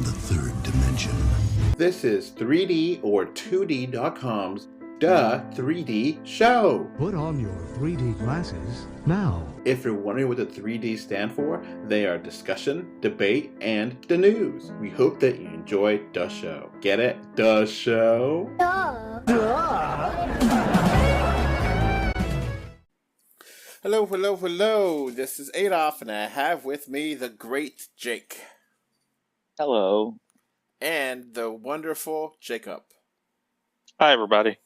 the third dimension. This is 3D or 2D.com's Duh 3D Show. Put on your 3D glasses now. If you're wondering what the 3D stand for, they are discussion, debate, and the news. We hope that you enjoy the show. Get it? The show? Duh. Hello, hello, hello. This is Adolf, and I have with me the great Jake. Hello. And the wonderful Jacob. Hi, everybody.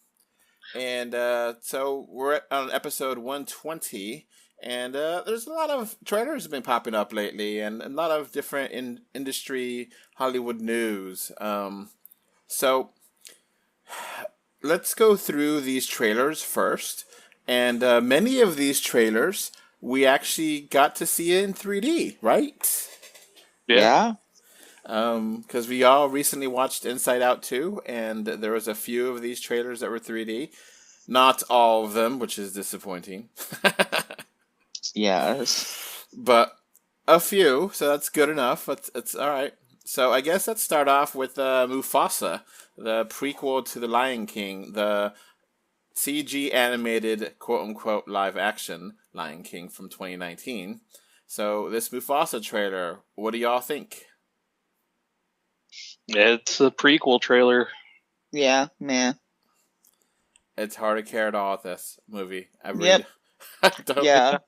And so we're on episode 120, and there's a lot of trailers have been popping up lately, and a lot of different industry Hollywood news. So let's go through these trailers first. And many of these trailers we actually got to see in 3D, right? Yeah. Because we all recently watched Inside Out 2, and there was a few of these trailers that were 3D. Not all of them, which is disappointing. Yes. But a few, so that's good enough. It's all right. So I guess let's start off with Mufasa, the prequel to The Lion King, the CG animated quote-unquote live-action Lion King from 2019. So this Mufasa trailer, what do y'all think? It's a prequel trailer. Yeah, man. It's hard to care at all with this movie. Yep. Yeah.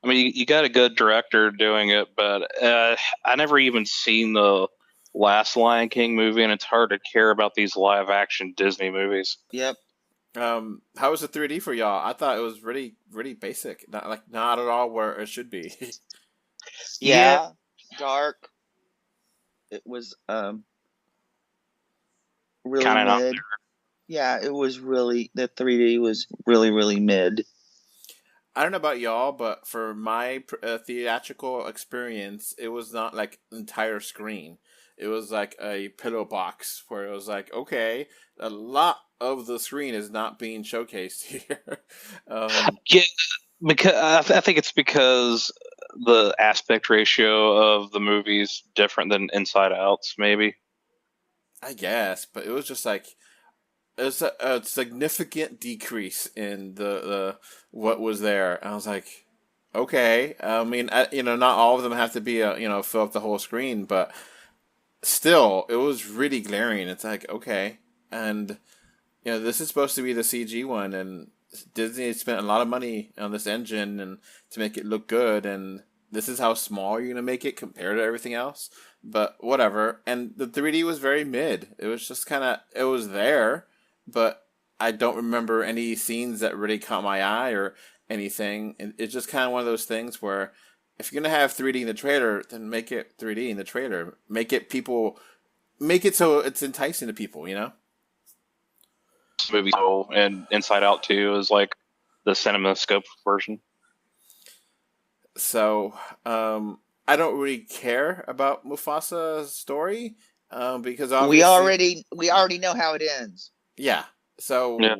I mean, you got a good director doing it, but I never even seen the last Lion King movie, and it's hard to care about these live-action Disney movies. Yep. How was the 3D for y'all? I thought it was really, really basic. Not at all where it should be. Yeah. Dark. It was really Kind of not mid. there. Yeah, it was really, the 3D was really, really mid. I don't know about y'all, but for my theatrical experience, it was not like entire screen. It was like a pillow box where it was like, okay, a lot of the screen is not being showcased here. Yeah, because I think it's because the aspect ratio of the movie's different than Inside Out's, maybe. I guess, but it was just like it was a significant decrease in the what was there. And I was like, okay. I mean, not all of them have to be fill up the whole screen, but still, it was really glaring. It's like, okay, and this is supposed to be the CG one, and Disney spent a lot of money on this engine and to make it look good, and this is how small you're gonna make it compared to everything else. But whatever. And the 3D was very mid. It was just it was there, but I don't remember any scenes that really caught my eye or anything. And it's just kind of one of those things where if you're gonna have 3D in the trailer, then make it 3D in the trailer. Make it so it's enticing to people, Movie and Inside Out 2 is like the CinemaScope version. So, I don't really care about Mufasa's story, because obviously we already know how it ends. Yeah. So. Yeah.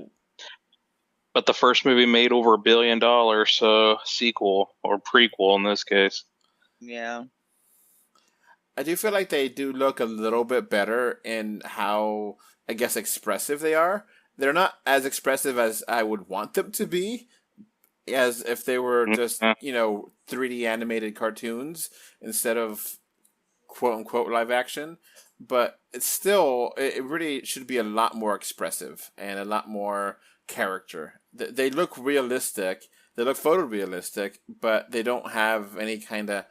But the first movie made over $1 billion, so sequel or prequel in this case. Yeah. I do feel like they do look a little bit better in how, I guess, expressive they are. They're not as expressive as I would want them to be, as if they were just, 3D animated cartoons instead of quote-unquote live action. But it's still, it really should be a lot more expressive and a lot more character. They look realistic. They look photorealistic, but they don't have any kind of...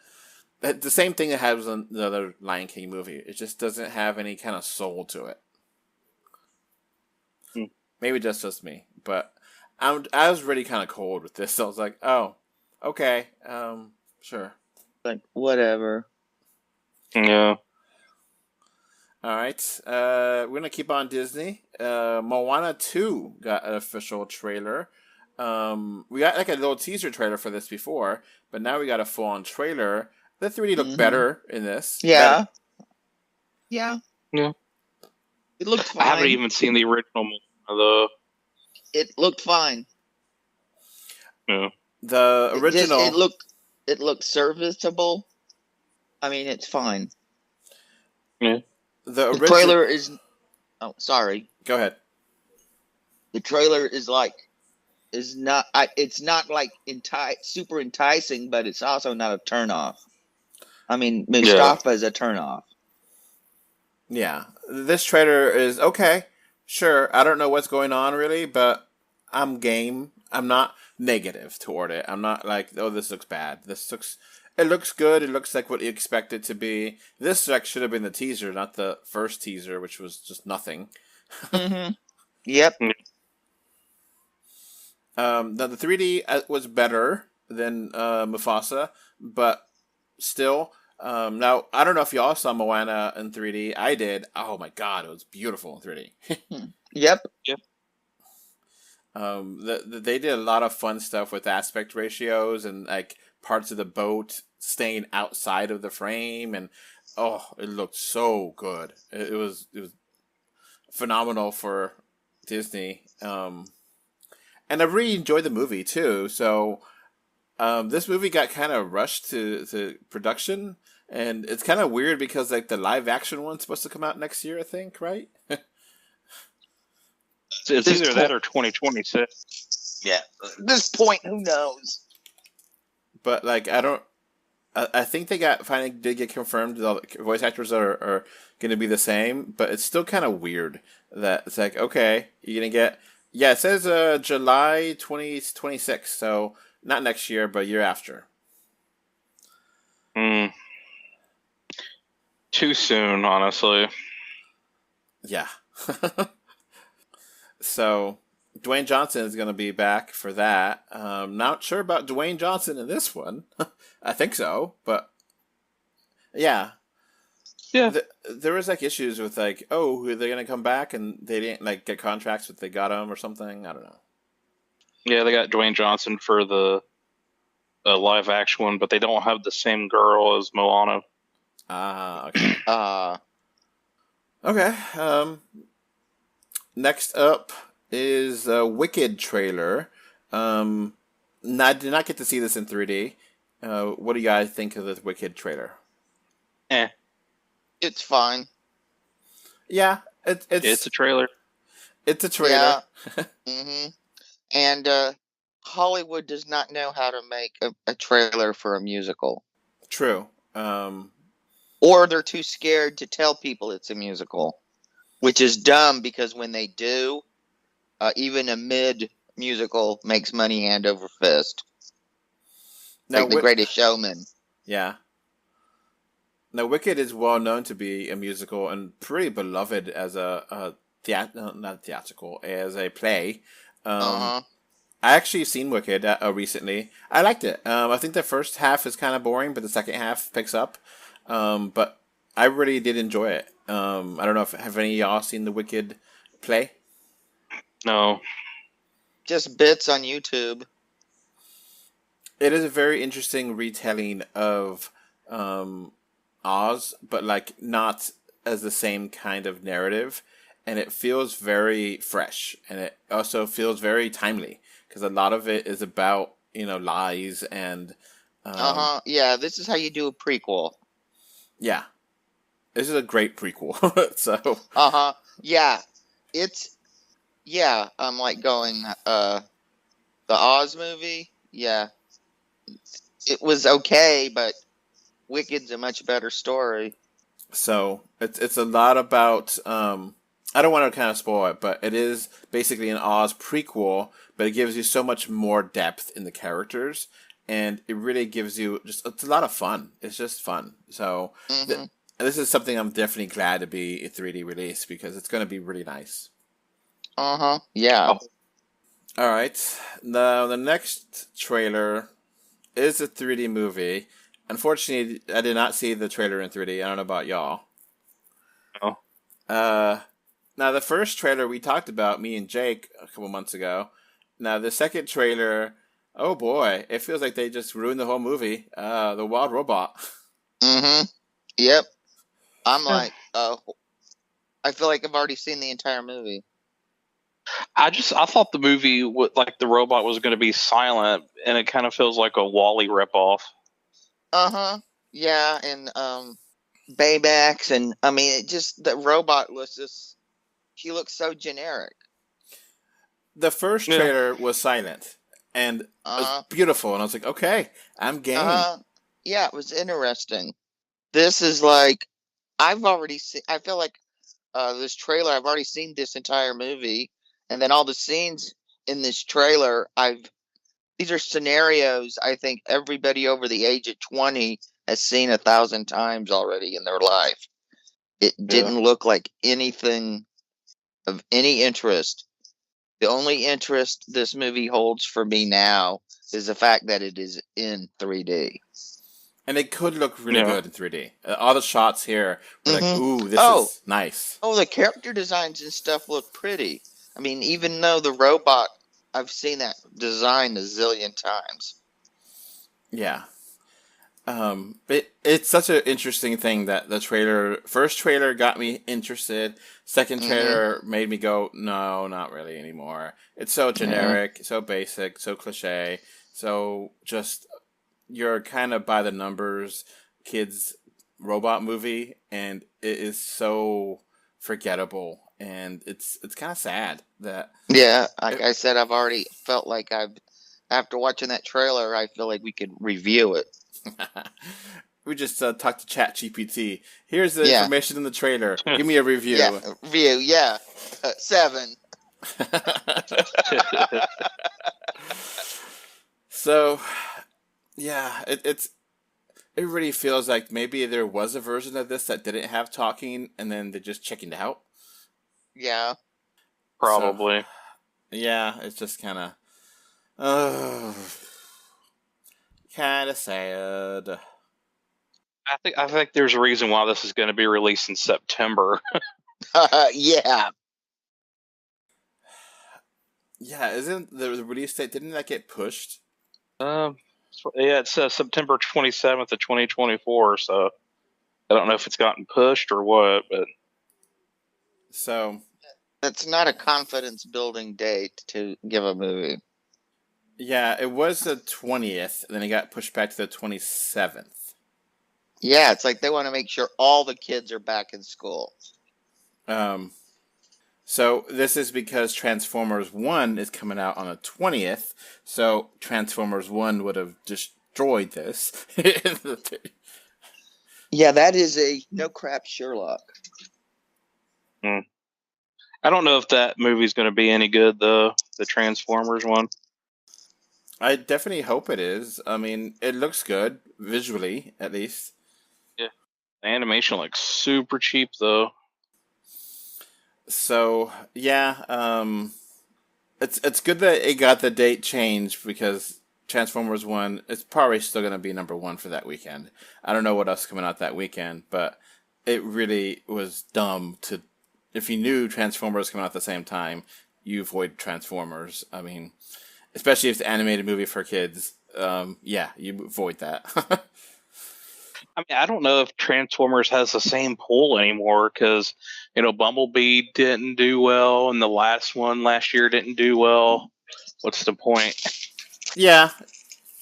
The same thing that happens in the other Lion King movie. It just doesn't have any kind of soul to it. Maybe that's just me, but I was really kind of cold with this. So I was like, oh, okay, sure. Like, whatever. Yeah. All right, we're going to keep on Disney. Moana 2 got an official trailer. We got like a little teaser trailer for this before, but now we got a full-on trailer. The 3D looked better in this. Yeah. Better. Yeah. Yeah. It looked fine. I haven't even seen the original Moana, though. It looked fine. Yeah. The original... It looked serviceable. I mean, it's fine. Yeah. The The original. trailer is. Oh, sorry. Go ahead. The trailer is like is not. It's not like super enticing, but it's also not a turnoff. I mean, Mustafa is a turnoff. Yeah, this trailer is okay. Sure, I don't know what's going on really, but I'm game. I'm not negative toward it. I'm not like, oh, this looks bad. It looks good. It looks like what you expect it to be. This like should have been the teaser, not the first teaser, which was just nothing. Mm-hmm. Yep. The 3D was better than Mufasa, but still. Now, I don't know if y'all saw Moana in 3D. I did. Oh my god, it was beautiful in 3D. Yep. They did a lot of fun stuff with aspect ratios and like parts of the boat staying outside of the frame, and it looked so good. It was phenomenal for Disney. And I really enjoyed the movie too. So this movie got kind of rushed to production, and it's kind of weird because like the live action one's supposed to come out next year, I think, right? It's either that or 2026. Yeah. At this point, who knows? But like I think they finally did get confirmed. The voice actors are going to be the same, but it's still kind of weird that it's like, okay, you're gonna get. Yeah, it says July 2026, so not next year, but year after. Too soon, honestly. Yeah. So Dwayne Johnson is going to be back for that. Not sure about Dwayne Johnson in this one. I think so, but yeah. Yeah. There was like issues with like, oh, they're going to come back and they didn't like get contracts with they got him or something. I don't know. Yeah, they got Dwayne Johnson for the live action one, but they don't have the same girl as Moana. Okay. Okay. Next up is a Wicked trailer. I did not get to see this in 3D. What do you guys think of the Wicked trailer? It's fine. Yeah, it's a trailer. It's a trailer. Yeah. Mm-hmm. And Hollywood does not know how to make a trailer for a musical. True. Or they're too scared to tell people it's a musical, which is dumb because when they do, even a mid-musical makes money hand over fist. Like The Greatest Showman. Yeah. Now, Wicked is well known to be a musical and pretty beloved as not theatrical, as a play. I actually seen Wicked recently. I liked it. I think the first half is kind of boring, but the second half picks up. But I really did enjoy it. I don't know if have any of y'all seen the Wicked play? No. Just bits on YouTube. It is a very interesting retelling of Oz, but like not as the same kind of narrative, and it feels very fresh, and it also feels very timely because a lot of it is about lies and yeah, this is how you do a prequel. Yeah, this is a great prequel. So yeah, I'm like going the Oz movie. Yeah, it was okay, but Wicked's a much better story. So it's a lot about I don't want to kind of spoil it, but it is basically an Oz prequel, but it gives you so much more depth in the characters, and it really gives you it's a lot of fun. It's just fun. So this is something I'm definitely glad to be a 3D release because it's going to be really nice. Yeah. All right. Now the next trailer is a 3D movie. Unfortunately, I did not see the trailer in 3D. I don't know about y'all. No. Now, the first trailer we talked about, me and Jake, a couple months ago. Now, the second trailer, oh boy, it feels like they just ruined the whole movie. The Wild Robot. Yep. I'm like, I feel like I've already seen the entire movie. I thought the movie, like the robot was going to be silent, and it kind of feels like a Wall-E ripoff. Yeah, and Baymax, and I mean, it just the robot looks just. She looks so generic. The first Yeah. trailer was silent and it was Uh beautiful, and I was like, okay, I'm game. yeah, it was interesting. This is like I've already seen. I feel like this trailer. I've already seen this entire movie, and then all the scenes in this trailer. These are scenarios I think everybody over the age of 20 has seen 1,000 times already in their life. It didn't look like anything of any interest. The only interest this movie holds for me now is the fact that it is in 3D. And it could look really Yeah. good in 3D. All the shots here were like, Mhm. ooh, this Oh. is nice. Oh, the character designs and stuff look pretty. I mean, even though the robot, I've seen that design a zillion times. Yeah. It's such an interesting thing that the first trailer got me interested. Second Mhm. trailer made me go, no, not really anymore. It's so generic, so basic, so cliche, so just you're kind of by the numbers kids robot movie, and it is so forgettable, and it's kind of sad that Yeah, like I said, I've already felt like after watching that trailer, I feel like we could review it. we just talked to Chat GPT. Here's the Yeah. information in the trailer. Give me a review. Yeah, review, yeah. 7. So, yeah, it really feels like maybe there was a version of this that didn't have talking, and then they just chickened out. Yeah. Probably. Yeah, it's just kind of, kind of sad. I think there's a reason why this is going to be released in September. Yeah. Yeah, isn't the release date? Didn't that get pushed? Yeah, it says September 27th of 2024. So I don't know if it's gotten pushed or what, but So That's not a confidence building date to give a movie. yeah, it was the 20th, then it got pushed back to the 27th. Yeah, it's like they want to make sure all the kids are back in school. So this is because Transformers 1 is coming out on the 20th, so Transformers 1 would have destroyed this. Yeah, that is a no crap Sherlock. I don't know if that movie's going to be any good, though, the Transformers one. I definitely hope it is. I mean, it looks good, visually, at least. Yeah. The animation looks super cheap, though. So, yeah, it's good that it got the date changed, because Transformers 1, it's probably still going to be number 1 for that weekend. I don't know what else is coming out that weekend, but it really was dumb to, if you knew Transformers coming out at the same time, you avoid Transformers. I mean, especially if it's an animated movie for kids, yeah, you avoid that. I mean, I don't know if Transformers has the same pull anymore because, Bumblebee didn't do well, and the last one last year didn't do well. What's the point? Yeah.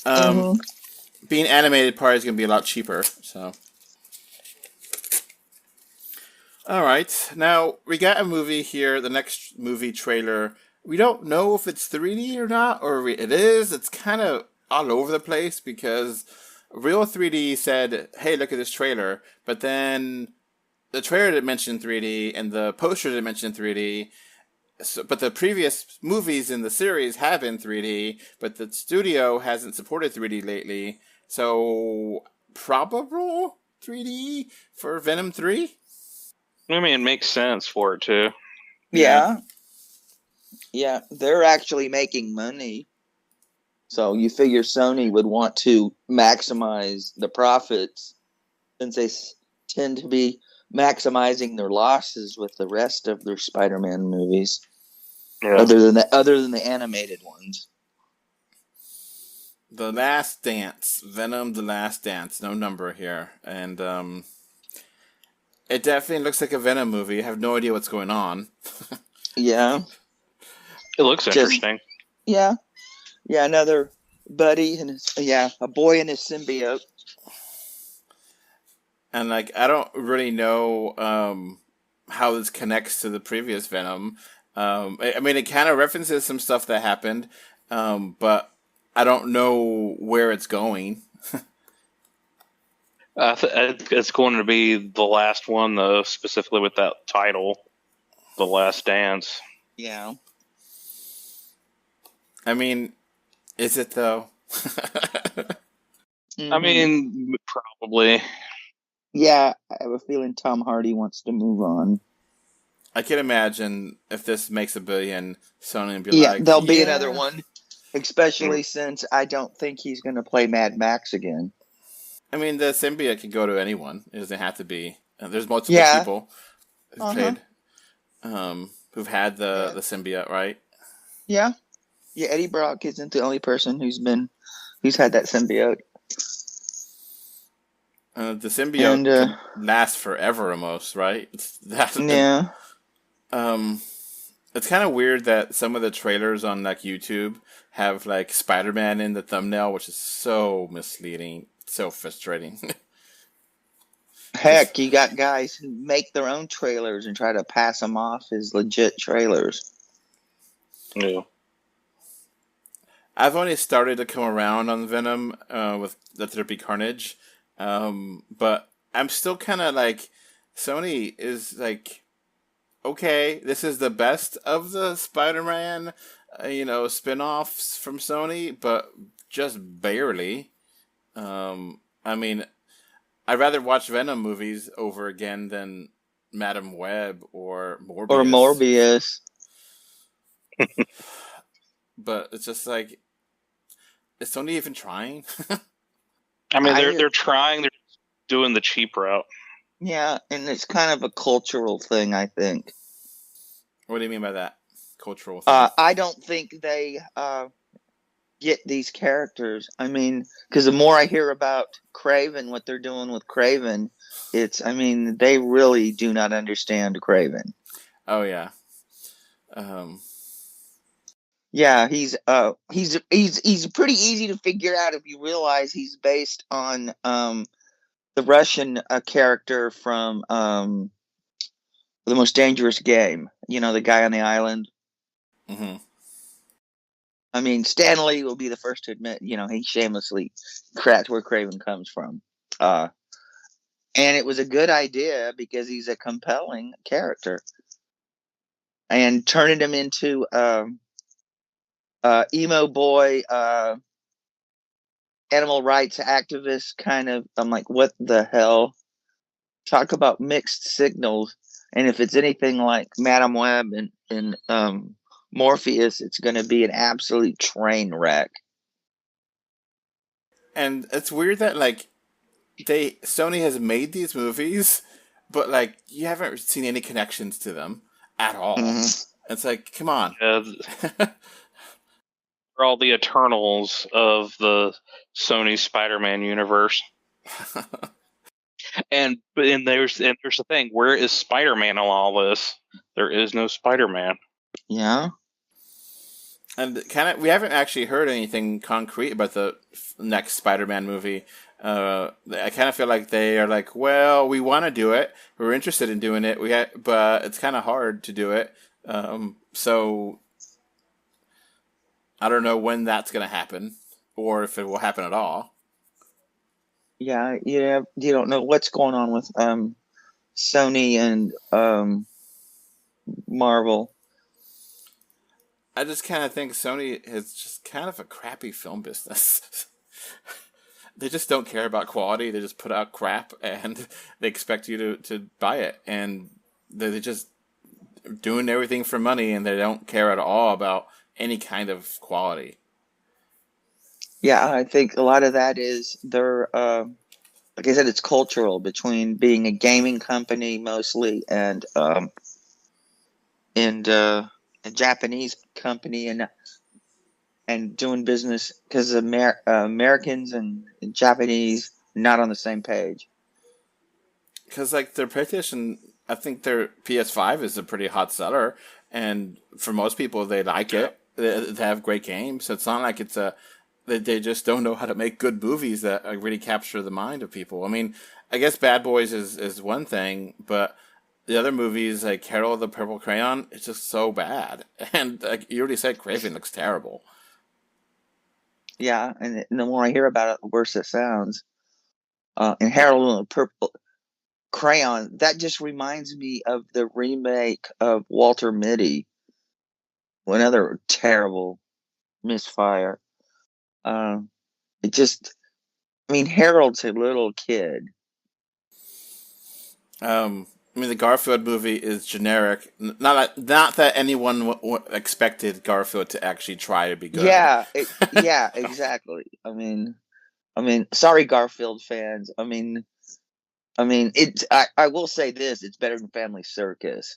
Being animated part is going to be a lot cheaper, so. Alright, now we got a movie here, the next movie trailer. We don't know if it's 3D or not, or it is. It's kind of all over the place, because Real 3D said, hey, look at this trailer, but then the trailer didn't mention 3D, and the poster didn't mention 3D, but the previous movies in the series have been 3D, but the studio hasn't supported 3D lately, so probable 3D for Venom 3? I mean, it makes sense for it, too. Yeah. Yeah, they're actually making money. So you figure Sony would want to maximize the profits, since they tend to be maximizing their losses with the rest of their Spider-Man movies, other than the animated ones. The Last Dance, Venom: The Last Dance, no number here, and it definitely looks like a Venom movie. I have no idea what's going on. Yeah, it looks interesting. Yeah, another buddy and a boy and his symbiote. And like I don't really know how this connects to the previous Venom. I mean, it kind of references some stuff that happened, but I don't know where it's going. It's going to be the last one, though, specifically with that title, The Last Dance. Yeah. I mean, is it though? I mean, probably. Yeah, I have a feeling Tom Hardy wants to move on. I can imagine if this makes $1 billion, Sony will be Yeah, like, there'll be another one, especially since I don't think he's going to play Mad Max again. I mean, the symbiote can go to anyone. It doesn't have to be. There's multiple people who've played, who've had the symbiote, right? Yeah. Yeah, Eddie Brock isn't the only person who's had that symbiote. The symbiote can last forever almost, right? Yeah. It's kind of weird that some of the trailers on like YouTube have like Spider-Man in the thumbnail, which is so misleading, so frustrating. Heck, you got guys who make their own trailers and try to pass them off as legit trailers. Yeah. I've only started to come around on Venom with Let There Be Carnage, but I'm still kind of like, Sony is like, okay, this is the best of the Spider-Man, spin-offs from Sony, but just barely. I mean, I'd rather watch Venom movies over again than Madam Web or Morbius. But it's just like, is Sony even trying? I mean, they're trying. They're doing the cheap route. Yeah, and it's kind of a cultural thing, I think. What do you mean by that? Cultural thing? I don't think they get these characters. I mean, because the more I hear about Kraven, what they're doing with Kraven, they really do not understand Kraven. Oh, yeah. Yeah, he's pretty easy to figure out if you realize he's based on the Russian character from The Most Dangerous Game. You know, the guy on the island. Mm-hmm. I mean, Stan Lee will be the first to admit, he shamelessly cracked where Kraven comes from. And it was a good idea because he's a compelling character. And turning him into emo boy, animal rights activist kind of, I'm like, what the hell? Talk about mixed signals. And if it's anything like Madam Web and Morpheus, it's going to be an absolute train wreck. And it's weird that like Sony has made these movies, but like you haven't seen any connections to them at all. Mm-hmm. It's like, come on. They're all the Eternals of the Sony Spider-Man universe. And there's the thing. Where is Spider-Man on all this? There is no Spider-Man. Yeah. And we haven't actually heard anything concrete about the next Spider-Man movie. I kind of feel like they are like, well, we want to do it. We're interested in doing it. But it's kind of hard to do it. So I don't know when that's going to happen, or if it will happen at all. Yeah, you don't know what's going on with Sony and Marvel. I just kind of think Sony is just kind of a crappy film business. They just don't care about quality. They just put out crap, and they expect you to buy it. And they're just doing everything for money, and they don't care at all about any kind of quality. Yeah, I think a lot of that is they're, like I said, it's cultural between being a gaming company mostly and a Japanese company and doing business because Americans and Japanese not on the same page. Because like their PlayStation, I think their PS5 is a pretty hot seller, and for most people they like it. They have great games, so it's not like they just don't know how to make good movies that really capture the mind of people. I mean, I guess Bad Boys is one thing, but the other movies like Carol of the Purple Crayon, it's just so bad. And like you already said, Craven looks terrible. Yeah, and the more I hear about it, the worse it sounds. And Harold and the Purple Crayon, that just reminds me of the remake of Walter Mitty. Another terrible misfire. It just, I mean, Harold's a little kid. I mean, the Garfield movie is generic. Not that anyone expected Garfield to actually try to be good. Yeah, exactly. I mean, sorry, Garfield fans. I mean, it's. I will say this: it's better than Family Circus.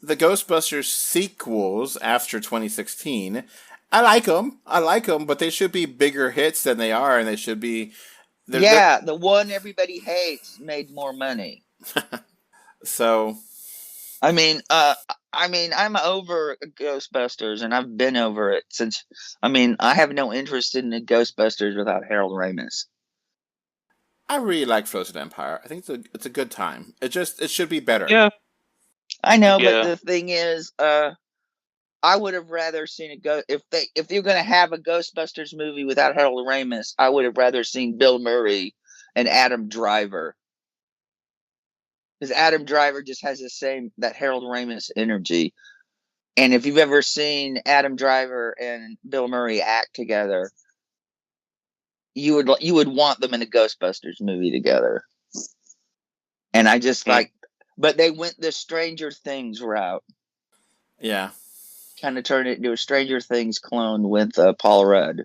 The Ghostbusters sequels after 2016, I like them, but they should be bigger hits than they are, and they should be. The one everybody hates made more money. So, I'm over Ghostbusters, and I've been over it since. I have no interest in the Ghostbusters without Harold Ramis. I really like Frozen Empire. I think it's a good time. It should be better. Yeah. I know, but the thing is, I would have rather seen if you're going to have a Ghostbusters movie without Harold Ramis, I would have rather seen Bill Murray and Adam Driver, because Adam Driver just has that Harold Ramis energy. And if you've ever seen Adam Driver and Bill Murray act together, you would want them in a Ghostbusters movie together. And I just but they went the Stranger Things route. Yeah. Kind of turned it into a Stranger Things clone with Paul Rudd.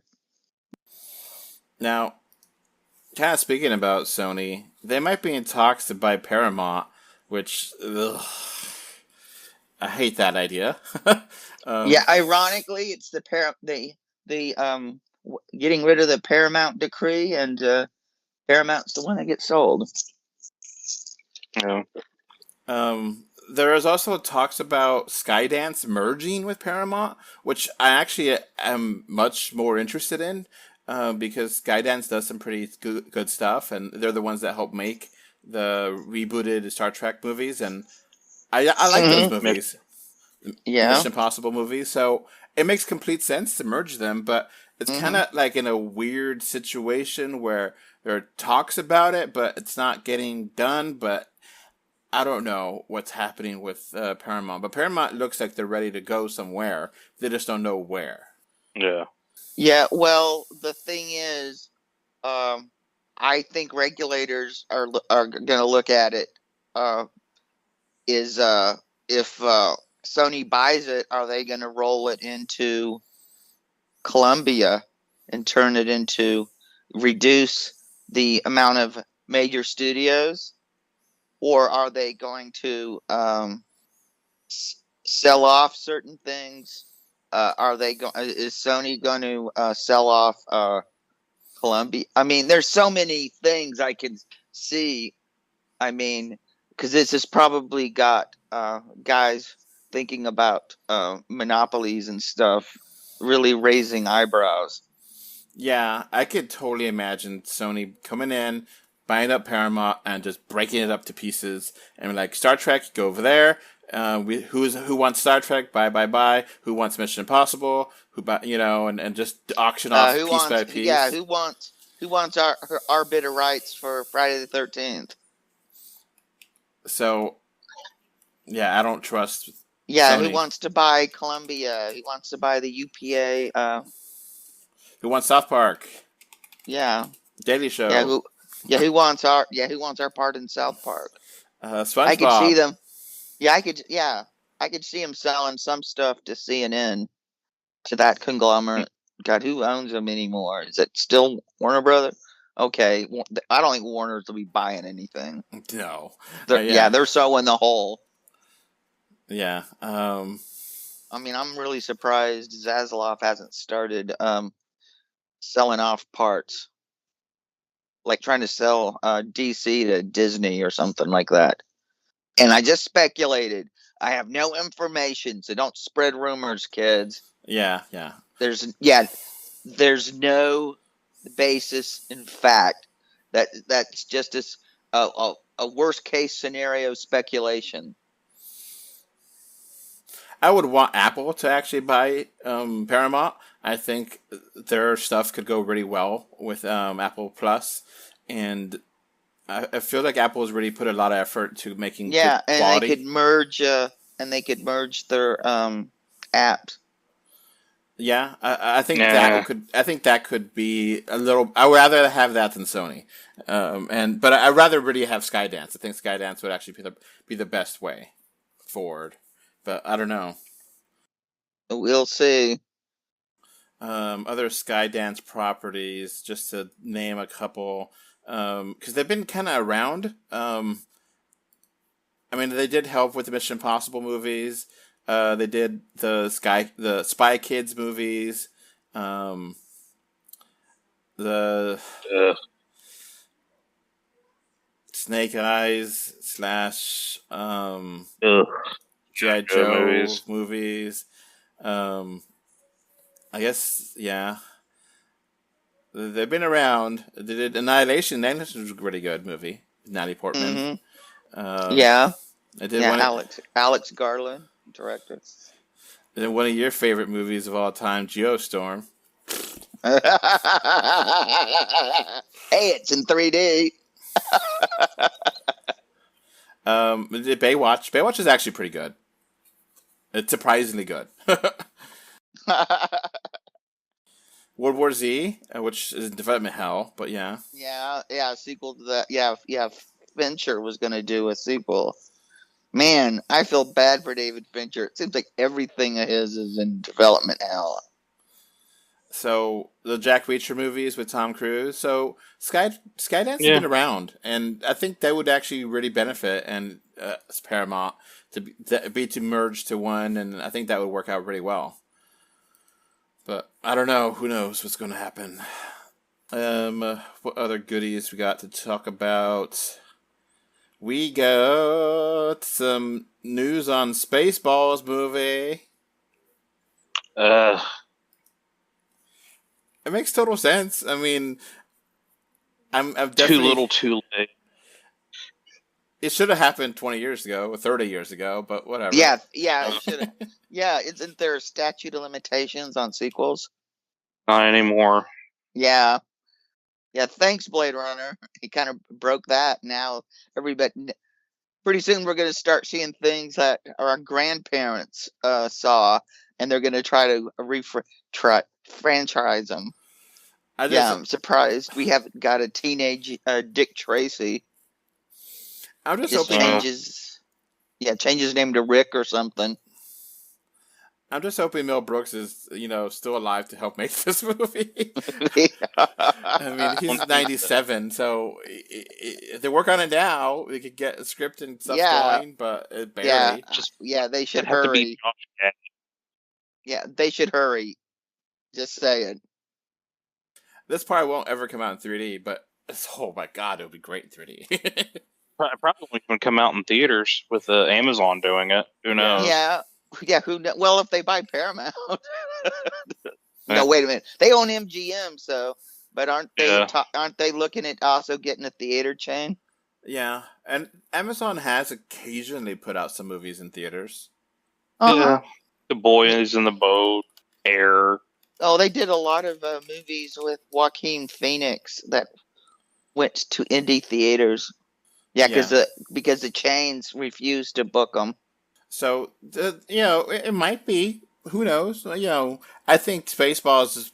Now, kind of speaking about Sony, they might be in talks to buy Paramount, which I hate that idea. Yeah, ironically, it's the getting rid of the Paramount decree, and Paramount's the one that gets sold. Yeah. There is also talks about Skydance merging with Paramount, which I actually am much more interested in, because Skydance does some pretty good stuff, and they're the ones that help make the rebooted Star Trek movies, and I like those movies. Yeah. Mission Impossible movies, so it makes complete sense to merge them, but it's kind of like in a weird situation where there are talks about it, but it's not getting done, but I don't know what's happening with Paramount, but Paramount looks like they're ready to go somewhere. They just don't know where. Yeah. Yeah, well, the thing is, I think regulators are going to look at it, if Sony buys it, are they going to roll it into Columbia and turn it into, reduce the amount of major studios? Or are they going to sell off certain things? Is Sony going to sell off Columbia? I mean, there's so many things I can see. I mean, because this has probably got guys thinking about monopolies and stuff really raising eyebrows. Yeah, I could totally imagine Sony coming in, buying up Paramount, and just breaking it up to pieces. And like, Star Trek, go over there. Who wants Star Trek? Buy. Who wants Mission Impossible? And just auction off piece by piece. Yeah, who wants our bit of rights for Friday the 13th? So, yeah, I don't trust. Yeah, Sony. Who wants to buy Columbia? Who wants to buy the UPA? Who wants South Park? Yeah. Daily Show. Who wants our part in South Park? SpongeBob. I could see them. I could see them selling some stuff to CNN, to that conglomerate. God, who owns them anymore? Is it still Warner Brothers? Okay, I don't think Warner's will be buying anything. No. They're so in the hole. Yeah. I mean, I'm really surprised Zaslav hasn't started selling off parts, like trying to sell DC to Disney or something like that. And I just speculated. I have no information, so don't spread rumors, kids. Yeah. There's no basis in fact. That's just a worst case scenario speculation. I would want Apple to actually buy Paramount. I think their stuff could go really well with Apple Plus, and I feel like Apple has really put a lot of effort to making Yeah, good and quality. they could merge their apps. Yeah, I think Nah. that could be a little. I would rather have that than Sony, but I'd rather really have Skydance. I think Skydance would actually be the best way forward, but I don't know. We'll see. Other Skydance properties, just to name a couple, because they've been kind of around. I mean, they did help with the Mission Impossible movies. They did the Spy Kids movies. The Ugh. Snake Eyes slash Ugh. G.I. Joe Joe movies. movies. I guess, yeah. They've been around. They did Annihilation. Annihilation was a really good movie. Natalie Portman. Yeah, I did yeah. one. Alex Garland, director. Then one of your favorite movies of all time, Geostorm. Hey, it's in 3D. Baywatch. Baywatch is actually pretty good. It's surprisingly good. World War Z, which is in development hell, but yeah. Yeah, sequel to that. Yeah. Fincher was going to do a sequel. Man, I feel bad for David Fincher. It seems like everything of his is in development hell. So the Jack Reacher movies with Tom Cruise. So Skydance has been around, and I think that would actually really benefit and Paramount to merge to one, and I think that would work out really well. But I don't know. Who knows what's going to happen? What other goodies we got to talk about? We got some news on Spaceballs movie. It makes total sense. I mean, I'm definitely Too little, too late. It should have happened 20 years ago or 30 years ago, but whatever. Yeah, it should have. Yeah, isn't there a statute of limitations on sequels? Not anymore. Yeah. Yeah, thanks, Blade Runner. He kind of broke that. Now, pretty soon we're going to start seeing things that our grandparents saw, and they're going to try to franchise them. I'm surprised we haven't got a teenage Dick Tracy. I'm just hoping changes his name to Rick or something. I'm just hoping Mel Brooks is, still alive to help make this movie. I mean, he's 97, so if they work on it now, they could get a script and stuff going, but it barely. They should hurry. Yeah, they should hurry. Just saying. This probably won't ever come out in 3D, but oh my god, it would be great in 3D. Probably won't come out in theaters with Amazon doing it. Who knows? Yeah. Who knows? Well, if they buy Paramount. No, wait a minute. They own MGM, but aren't they looking at also getting a theater chain? Yeah, and Amazon has occasionally put out some movies in theaters. Yeah, The Boys in the Boat, Air. Oh, they did a lot of movies with Joaquin Phoenix that went to indie theaters. Yeah, because the chains refused to book them. So it might be. Who knows? I think Spaceballs is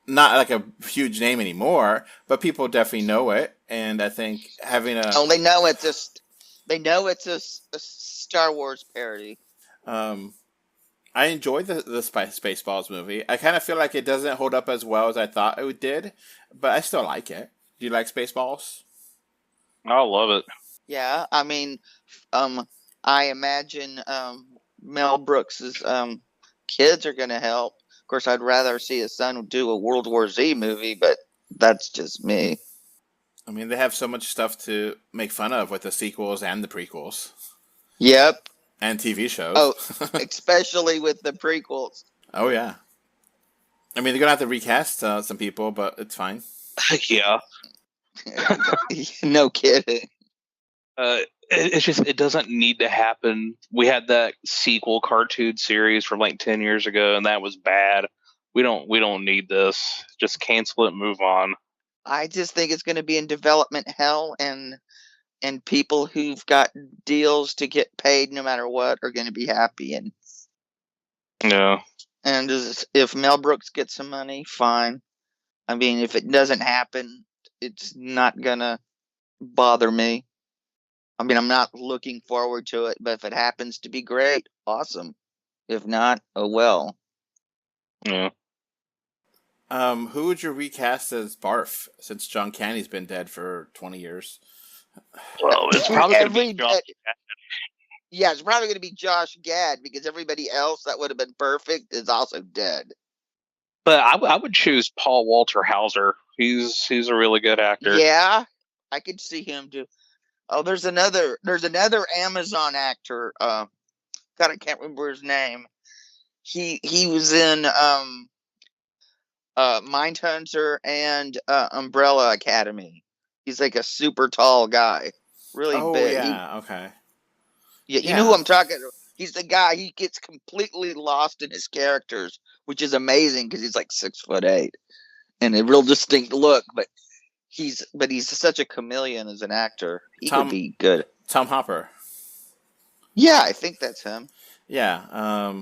not like a huge name anymore, but people definitely know it, and I think having a they know it's a Star Wars parody. I enjoyed the Spaceballs movie. I kind of feel like it doesn't hold up as well as I thought it did, but I still like it. Do you like Spaceballs? I love it. Yeah, I mean, I imagine Mel Brooks's kids are going to help. Of course, I'd rather see his son do a World War Z movie, but that's just me. I mean, they have so much stuff to make fun of with the sequels and the prequels. Yep. And TV shows. Oh, especially with the prequels. Oh, yeah. I mean, they're going to have to recast some people, but it's fine. Yeah. No kidding. It's just, it doesn't need to happen. We had that sequel cartoon series from like 10 years ago, and that was bad. We don't need this. Just cancel it, move on. I just think it's going to be in development hell, and people who've got deals to get paid no matter what are going to be happy. And Yeah. if Mel Brooks gets some money, fine. I mean, if it doesn't happen, it's not going to bother me. I mean, I'm not looking forward to it, but if it happens to be great, awesome. If not, oh well. Yeah. Who would you recast as Barf, since John Candy's been dead for 20 years? Well, it's probably going to be Josh. Yeah, it's probably going to be Josh Gad, because everybody else that would have been perfect is also dead. But I would choose Paul Walter Hauser. He's a really good actor. Yeah, I could see him do. Oh, there's another Amazon actor. God, I can't remember his name. He was in Mindhunter and Umbrella Academy. He's like a super tall guy, really big. Yeah, okay. Yeah, you know who I'm talking about. He's the guy. He gets completely lost in his characters, which is amazing because he's like 6'8" and a real distinct look. But he's such a chameleon as an actor. He could be good. Tom Hopper. Yeah, I think that's him. Yeah,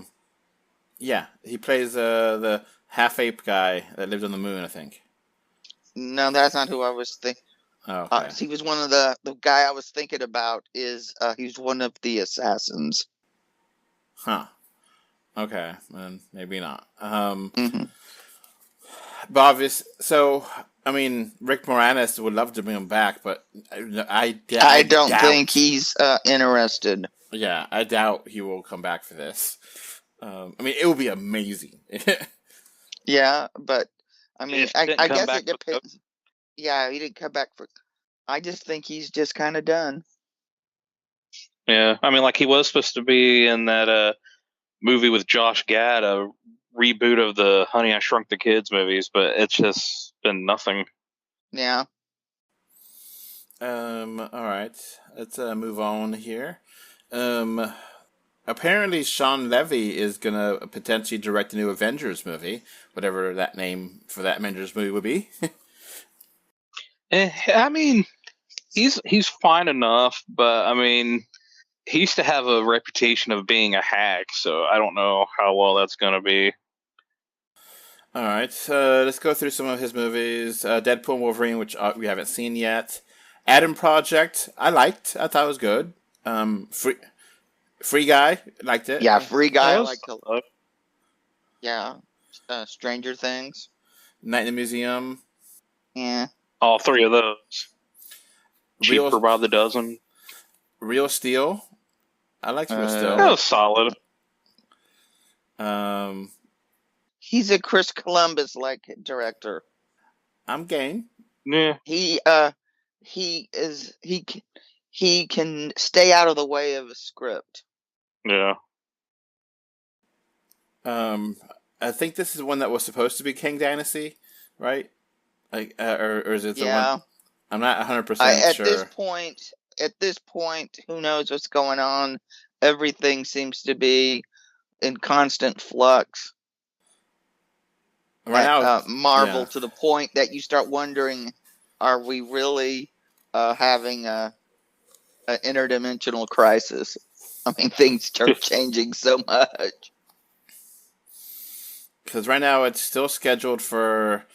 yeah. He plays the half ape guy that lived on the moon, I think. No, that's not who I was thinking. Oh, okay. He was one of the guy I was thinking about. He's one of the assassins. Huh. Okay, then maybe not. Mm-hmm. But so I mean, Rick Moranis would love to bring him back, but I don't think he's interested. Yeah, I doubt he will come back for this. I mean, it would be amazing. Yeah, but I mean, I guess it depends. Yeah, he didn't come back for. I just think he's just kind of done. Yeah, I mean, like, he was supposed to be in that movie with Josh Gad, a reboot of the Honey, I Shrunk the Kids movies, but it's just been nothing. Yeah. All right, let's move on here. Apparently, Sean Levy is gonna potentially direct a new Avengers movie, whatever that name for that Avengers movie would be. I mean, he's fine enough, but I mean, he used to have a reputation of being a hack, so I don't know how well that's gonna be. All right, let's go through some of his movies. Deadpool and Wolverine, which we haven't seen yet. Adam Project, I liked. I thought it was good. Free Guy, liked it. Yeah, Free Guy, I liked it. Yeah. Stranger Things. Night in the Museum. Yeah. All three of those. Cheaper by the dozen. Real Steel. I liked Real Steel. That was solid. He's a Chris Columbus-like director. I'm game. Yeah. He can stay out of the way of a script. Yeah. I think this is one that was supposed to be King Dynasty, right? Like, or is it the one? I'm not 100% sure. At this point, who knows what's going on? Everything seems to be in constant flux. Right now, Marvel, to the point that you start wondering, are we really having an interdimensional crisis? I mean, things start changing so much. Because right now it's still scheduled for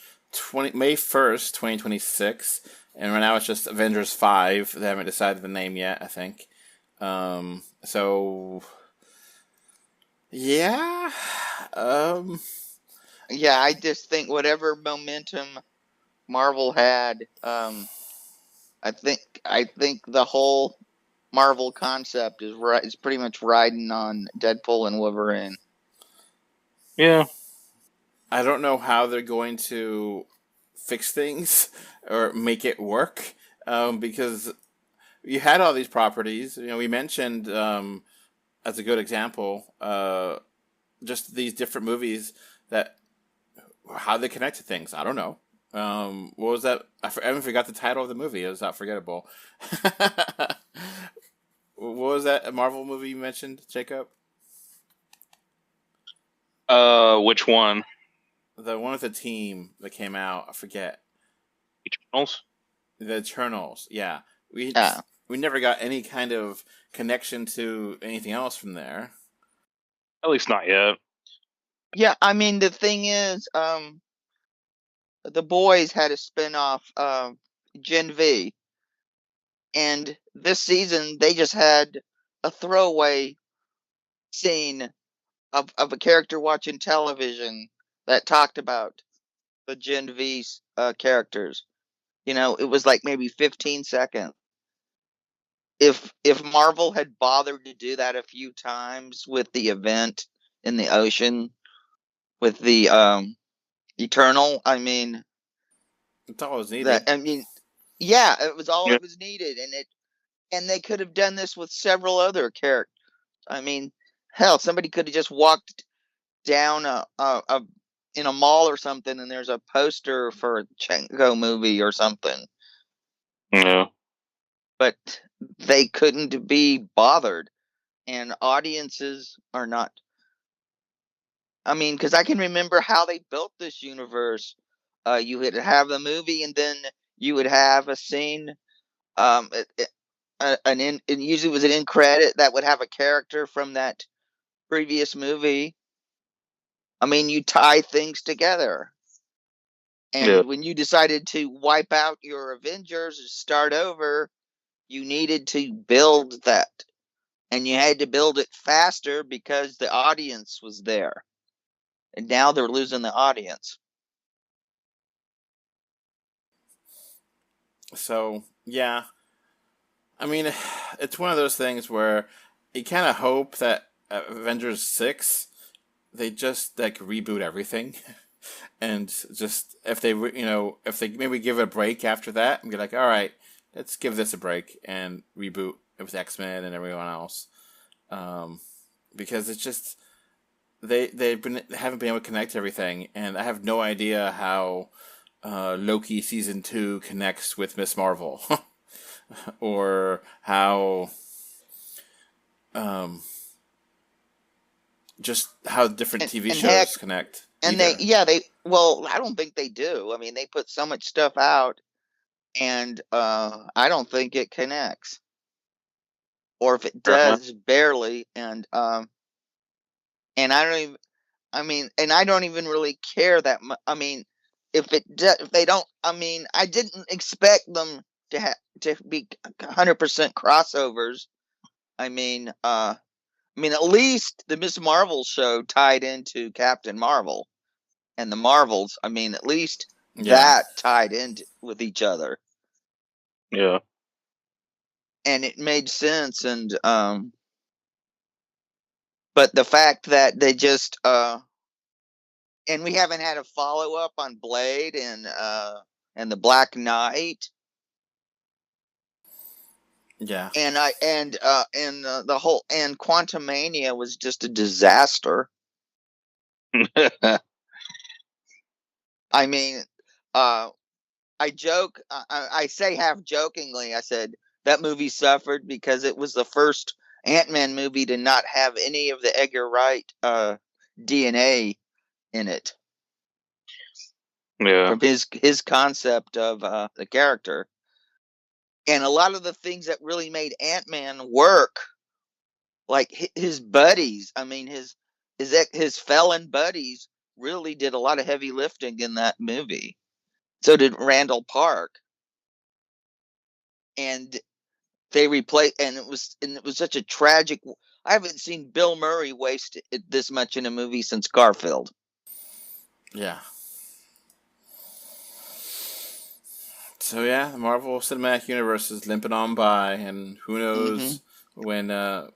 May 1st, 2026. And right now it's just Avengers 5. They haven't decided the name yet, I think. So, yeah. Yeah, I just think whatever momentum Marvel had, I think the whole Marvel concept is pretty much riding on Deadpool and Wolverine. Yeah. I don't know how they're going to fix things or make it work, because you had all these properties. You know, we mentioned as a good example, just these different movies that how they connect to things. I don't know. What was that? I even forgot the title of the movie. It was not forgettable. What was that? A Marvel movie you mentioned, Jacob? Which one? The one with the team that came out. I forget. Eternals? The Eternals. Yeah, we Yeah. we never got any kind of connection to anything else from there. At least not yet. Yeah, I mean, the thing is, the boys had a spinoff, Gen V, and this season they just had a throwaway scene of a character watching television that talked about the Gen V characters. It was like maybe 15 seconds. If Marvel had bothered to do that a few times with the event in the ocean with the Eternal, I mean, It's all it was that needed. I mean, yeah, it was all Yeah. it was needed, and they could have done this with several other characters. I mean, hell, somebody could have just walked down in a mall or something, and there's a poster for a Chenko movie or something, Yeah. but they couldn't be bothered, and audiences are not. I mean, because I can remember how they built this universe. You would have the movie, and then you would have a scene. And usually it was an end credit that would have a character from that previous movie. I mean, you tie things together. Yeah. And when you decided to wipe out your Avengers and start over, you needed to build that. And you had to build it faster because the audience was there. And now they're losing the audience. So yeah, I mean, it's one of those things where you kind of hope that Avengers 6 they just like reboot everything, and just if they if they maybe give it a break after that and be like, all right, let's give this a break and reboot with X-Men and everyone else, because it's just they haven't been able to connect everything, and I have no idea how Loki season 2 connects with Miss Marvel, or how um, just how different TV And heck, shows connect and either. well, I don't think they do. I mean, they put so much stuff out, and I don't think it connects. Or if it does, barely. And I don't even. I mean, and I don't even really care that much. I mean, if they don't, I mean, I didn't expect them to be 100% crossovers. I mean, at least the Miss Marvel show tied into Captain Marvel and the Marvels. I mean, at least Yeah, that tied in with each other, Yeah. and it made sense. But the fact that they just and we haven't had a follow up on Blade and the Black Knight, yeah, and the whole and Quantumania was just a disaster. I mean, uh, I joke, I say half jokingly, I said that movie suffered because it was the first Ant-Man movie to not have any of the Edgar Wright DNA in it Yeah. from his concept of the character. And a lot of the things that really made Ant-Man work, like his buddies, I mean his felon buddies really did a lot of heavy lifting in that movie. So did Randall Park. And it was such a tragic. I haven't seen Bill Murray waste this much in a movie since Garfield. yeah. So yeah, the Marvel Cinematic Universe is limping on by, and who knows when. I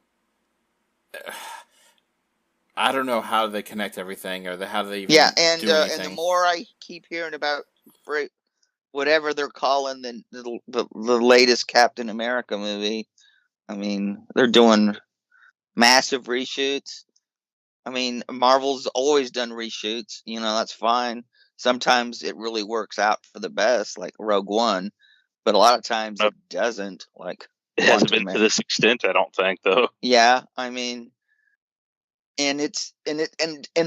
don't know how they connect everything, or how they even Yeah, and do and the anything. more I keep hearing about whatever they're calling the latest Captain America movie, I mean they're doing massive reshoots. I mean Marvel's always done reshoots, that's fine. sometimes it really works out for the best, like Rogue One, but a lot of times it doesn't. Like It hasn't Quantum been to this extent, I don't think, though. Yeah, I mean, and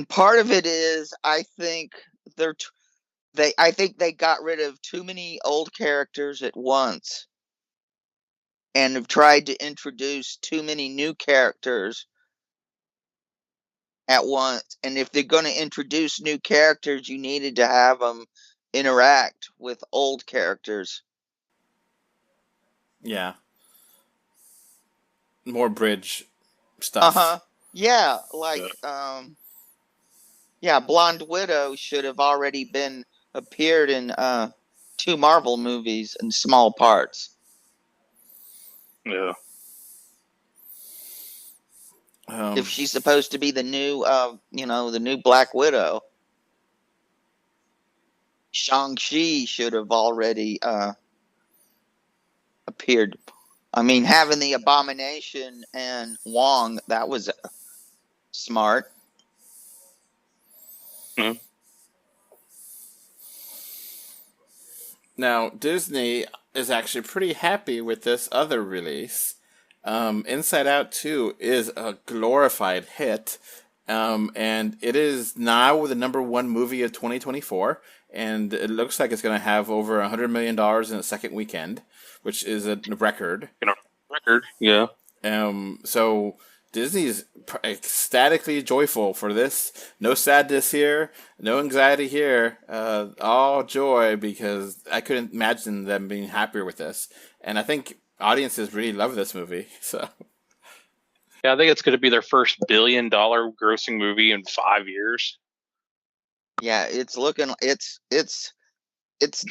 part of it is I think I think they got rid of too many old characters at once and have tried to introduce too many new characters at once. And if they're going to introduce new characters, you needed to have them interact with old characters. Yeah. More bridge stuff. Uh-huh. Yeah, like Blonde Widow should have already appeared in 2 Marvel movies in small parts. Yeah. If she's supposed to be the new the new Black Widow, Shang-Chi should have already appeared. I mean, having the Abomination and Wong, that was smart. Mm-hmm. Now, Disney is actually pretty happy with this other release. Inside Out 2 is a glorified hit, and it is now the #1 movie of 2024, and it looks like it's going to have over $100 million in the second weekend, which is a record. Yeah. So Disney's ecstatically joyful for this. No sadness here, no anxiety here. All joy, because I couldn't imagine them being happier with this. And I think audiences really love this movie. So Yeah, I think it's going to be their first $1 billion grossing movie in 5 years. Yeah, it's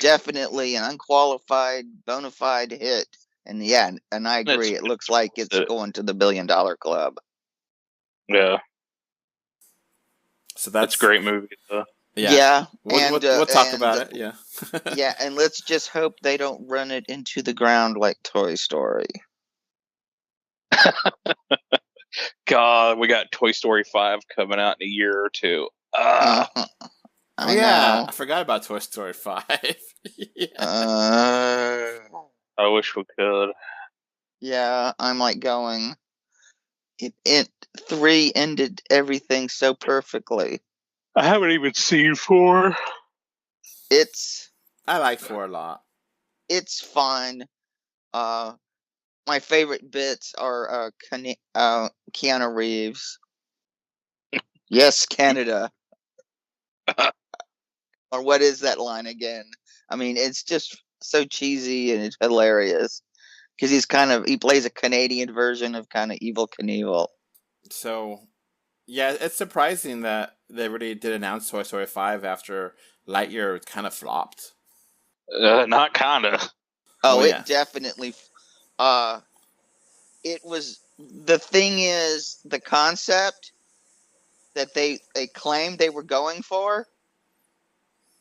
definitely an unqualified, bona fide hit. And yeah, and I agree. It looks like it's going to the $1 billion club. Yeah. So that's a great movie. Yeah. We'll talk about it. Yeah. Yeah, and let's just hope they don't run it into the ground like Toy Story. God, we got Toy Story 5 coming out in a year or two. I know. I forgot about Toy Story 5. I wish we could. Yeah, I'm like going. It 3 ended everything so perfectly. I haven't even seen 4. I like 4 a lot. It's fun. My favorite bits are Keanu Reeves. Yes, Canada. Or what is that line again? I mean, it's just so cheesy and it's hilarious because he plays a Canadian version of kind of Evel Knievel. So, yeah, it's surprising that they really did announce Toy Story 5 after Lightyear kind of flopped. Not kinda. It definitely. It was, the thing is, the concept that they claimed they were going for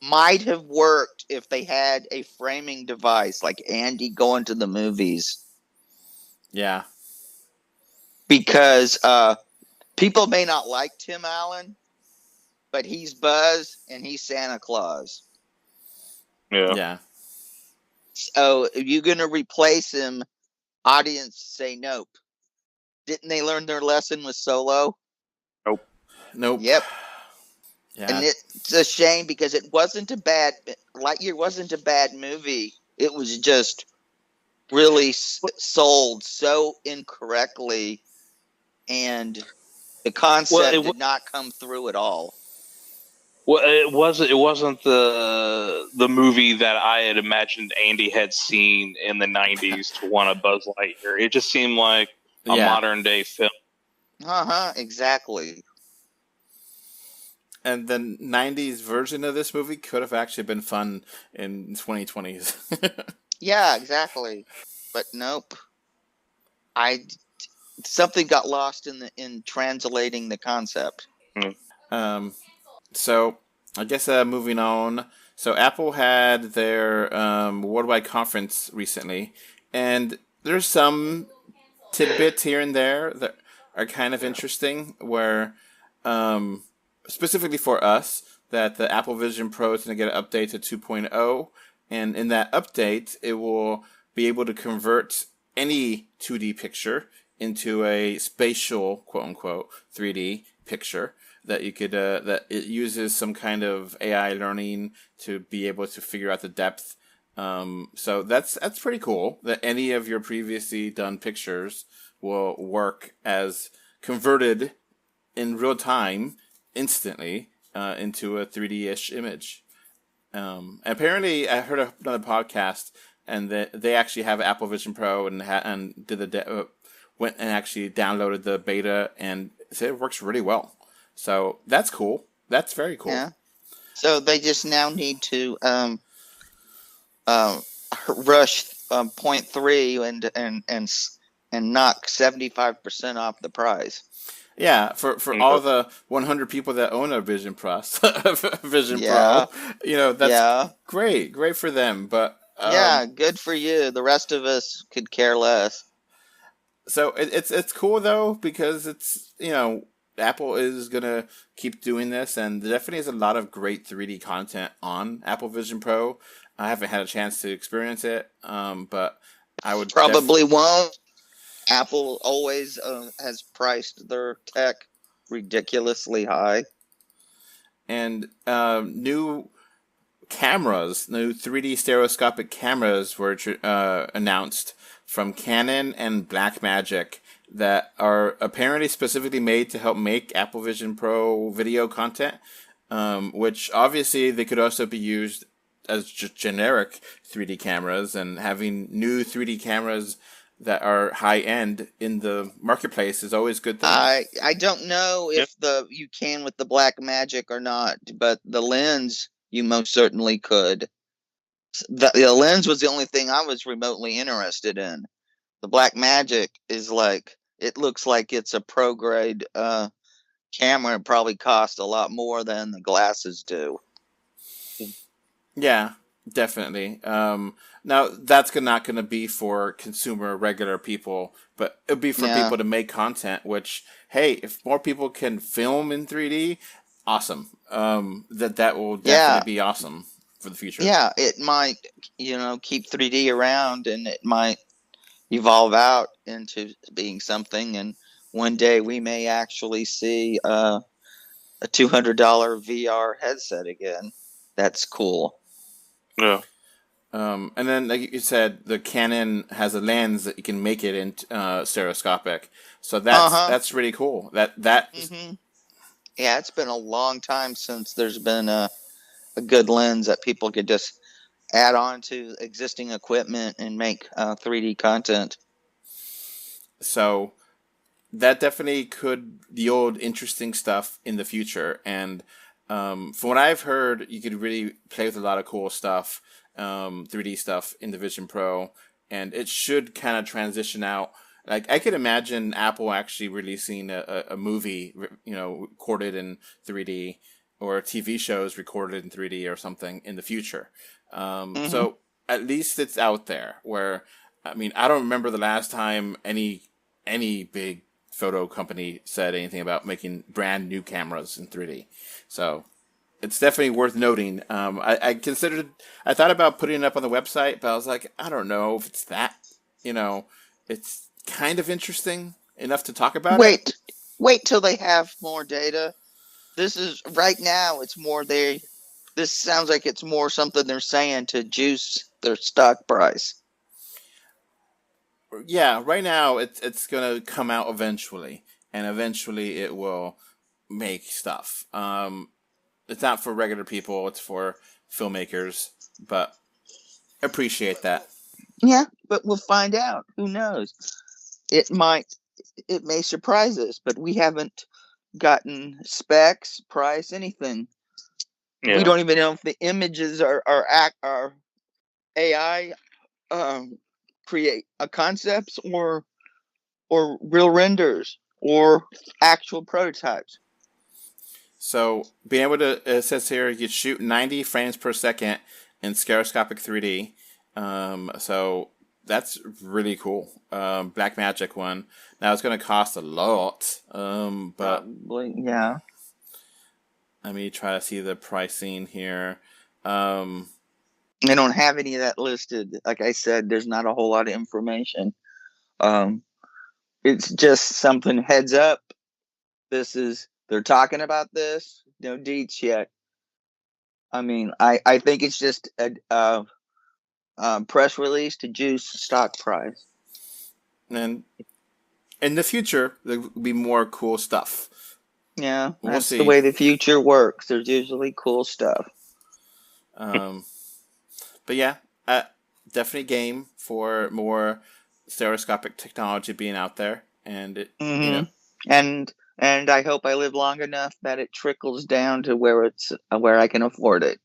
might have worked if they had a framing device like Andy going to the movies. Yeah. Because people may not like Tim Allen, but he's Buzz and he's Santa Claus. Yeah. So if you're going to replace him, audience say nope. Didn't they learn their lesson with Solo? Nope. Yep. Yeah. And it's a shame because Lightyear wasn't a bad movie. It was just really sold so incorrectly, and the concept did not come through at all. Well, it wasn't the movie that I had imagined Andy had seen in the 90s to want a Buzz Lightyear. It just seemed like a modern day film. Exactly. And the 90s version of this movie could have actually been fun in 2020s. Yeah, exactly. But nope. Something got lost in translating the concept. So I guess moving on. So Apple had their worldwide conference recently, and there's some tidbits here and there that are kind of interesting. Where specifically for us, that the Apple Vision Pro is going to get an update to 2.0, and in that update, it will be able to convert any 2D picture into a spatial, quote unquote, 3D picture that you could that it uses some kind of AI learning to be able to figure out the depth. So that's pretty cool that any of your previously done pictures will work as converted in real time instantly into a 3D-ish image. Apparently, I heard another podcast, and they actually have Apple Vision Pro and did went and actually downloaded the beta and said it works really well. So that's cool. That's very cool. Yeah. So they just now need to rush point 0.3 and knock 75% off the price. Yeah, for all the 100 people that own a Vision Pro, Vision Pro, that's great for them. But good for you. The rest of us could care less. So it's cool though, because it's Apple is gonna keep doing this, and there definitely is a lot of great 3D content on Apple Vision Pro. I haven't had a chance to experience it, but I would probably won't. Apple always has priced their tech ridiculously high. And new 3D stereoscopic cameras were announced from Canon and Blackmagic that are apparently specifically made to help make Apple Vision Pro video content, which obviously they could also be used as just generic 3D cameras, and having new 3D cameras that are high end in the marketplace is always a good thing. I don't know if you can with the Blackmagic or not, but the lens you most certainly could. The lens was the only thing I was remotely interested in. The Blackmagic is it looks like it's a pro grade camera. It probably costs a lot more than the glasses do. Yeah, definitely. Now that's not going to be for consumer regular people, but it'll be for people to make content. Which, hey, if more people can film in 3D, awesome. That will definitely be awesome for the future. Yeah, it might keep 3D around, and it might evolve out into being something. And one day we may actually see a $200 VR headset again. That's cool. Yeah. And then, like you said, the Canon has a lens that you can make it in stereoscopic. So that's really cool. Mm-hmm. Yeah, it's been a long time since there's been a good lens that people could just add on to existing equipment and make 3D content. So that definitely could yield interesting stuff in the future. And from what I've heard, you could really play with a lot of cool stuff. 3D stuff in the Vision Pro, and it should kind of transition out. Like, I could imagine Apple actually releasing a movie, recorded in 3D, or TV shows recorded in 3D or something in the future. So at least it's out there. Where, I mean, I don't remember the last time any big photo company said anything about making brand new cameras in 3D. So it's definitely worth noting. I thought about putting it up on the website, but I was like, I don't know if it's that, it's kind of interesting enough to talk about. Wait till they have more data. This is right now. It's more this sounds like it's more something they're saying to juice their stock price. Yeah, right now it's gonna come out eventually, and eventually it will make stuff. It's not for regular people, it's for filmmakers, but I appreciate that. Yeah, but we'll find out. Who knows? It may surprise us, but we haven't gotten specs, price, anything. Yeah. We don't even know if the images are AI create concepts or real renders or actual prototypes. So, being able to, it says here, you shoot 90 frames per second in stereoscopic 3D. So, that's really cool. Blackmagic one. Now, it's going to cost a lot. But probably, yeah. Let me try to see the pricing here. I don't have any of that listed. Like I said, there's not a whole lot of information. It's just something heads up. They're talking about this. No deets yet. I mean, I think it's just a press release to juice stock price. And in the future, there will be more cool stuff. Yeah, We'll that's see. the way the future works. There's usually cool stuff. But yeah, definitely game for more stereoscopic technology being out there, and it, you know, And I hope I live long enough that it trickles down to where I can afford it.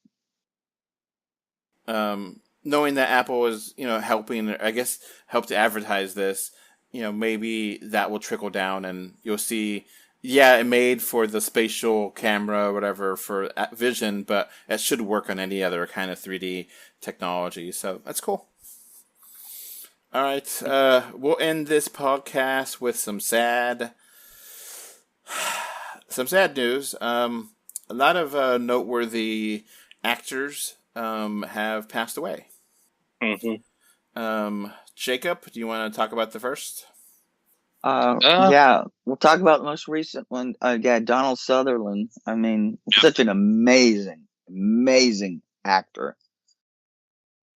knowing that Apple is, helping, I guess, help to advertise this, maybe that will trickle down and you'll see, yeah, it made for the spatial camera or whatever for vision, but it should work on any other kind of 3D technology. So that's cool. All right. We'll end this podcast with some sad news. A lot of noteworthy actors have passed away. Mm-hmm. Jacob, do you want to talk about the first? Yeah, we'll talk about the most recent one. Donald Sutherland. I mean, such an amazing actor.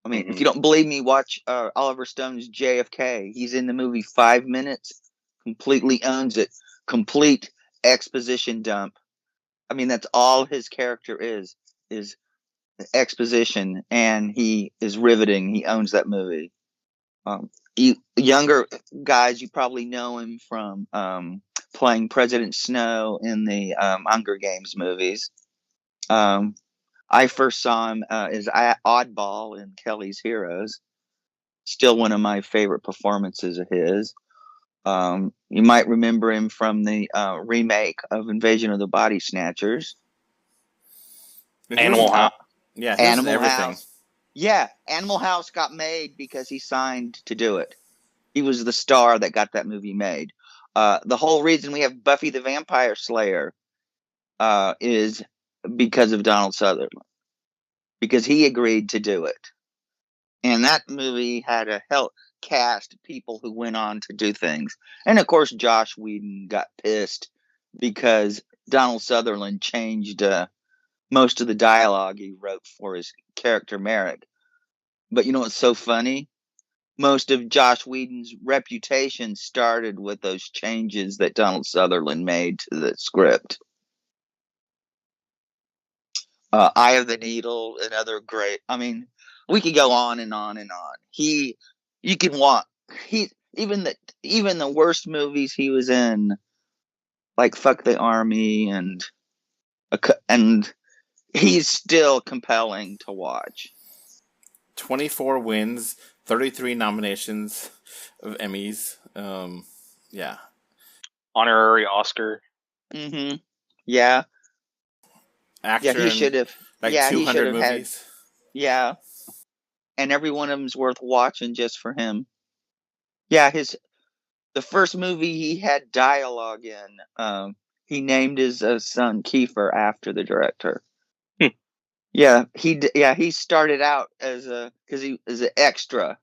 I mean, if you don't believe me, watch Oliver Stone's JFK. He's in the movie 5 minutes, completely owns it. Complete exposition dump. I mean, that's all his character is exposition, and he is riveting. He owns that movie. Younger guys, you probably know him from playing President Snow in the Hunger Games movies. I first saw him as Oddball in Kelly's Heroes. Still one of my favorite performances of his. You might remember him from the remake of Invasion of the Body Snatchers. Animal House. Yeah, Animal everything. House. Yeah, Animal House got made because he signed to do it. He was the star that got that movie made. The whole reason we have Buffy the Vampire Slayer is because of Donald Sutherland. Because he agreed to do it. And that movie had a cast of people who went on to do things. And of course, Josh Whedon got pissed because Donald Sutherland changed most of the dialogue he wrote for his character Merrick. But you know what's so funny? Most of Josh Whedon's reputation started with those changes that Donald Sutherland made to the script. Eye of the Needle, another great. I mean, we could go on and on and on. You can walk. Even the worst movies he was in, like Fuck the Army, and he's still compelling to watch. 24 wins, 33 nominations of Emmys. Yeah. Honorary Oscar. Mm-hmm. Yeah. Actor. Yeah, he should have. Like yeah, 200 he should have movies. had. Yeah. And every one of them's worth watching just for him. Yeah, the first movie he had dialogue in, he named his son Kiefer after the director. Yeah, he started out because he was an extra.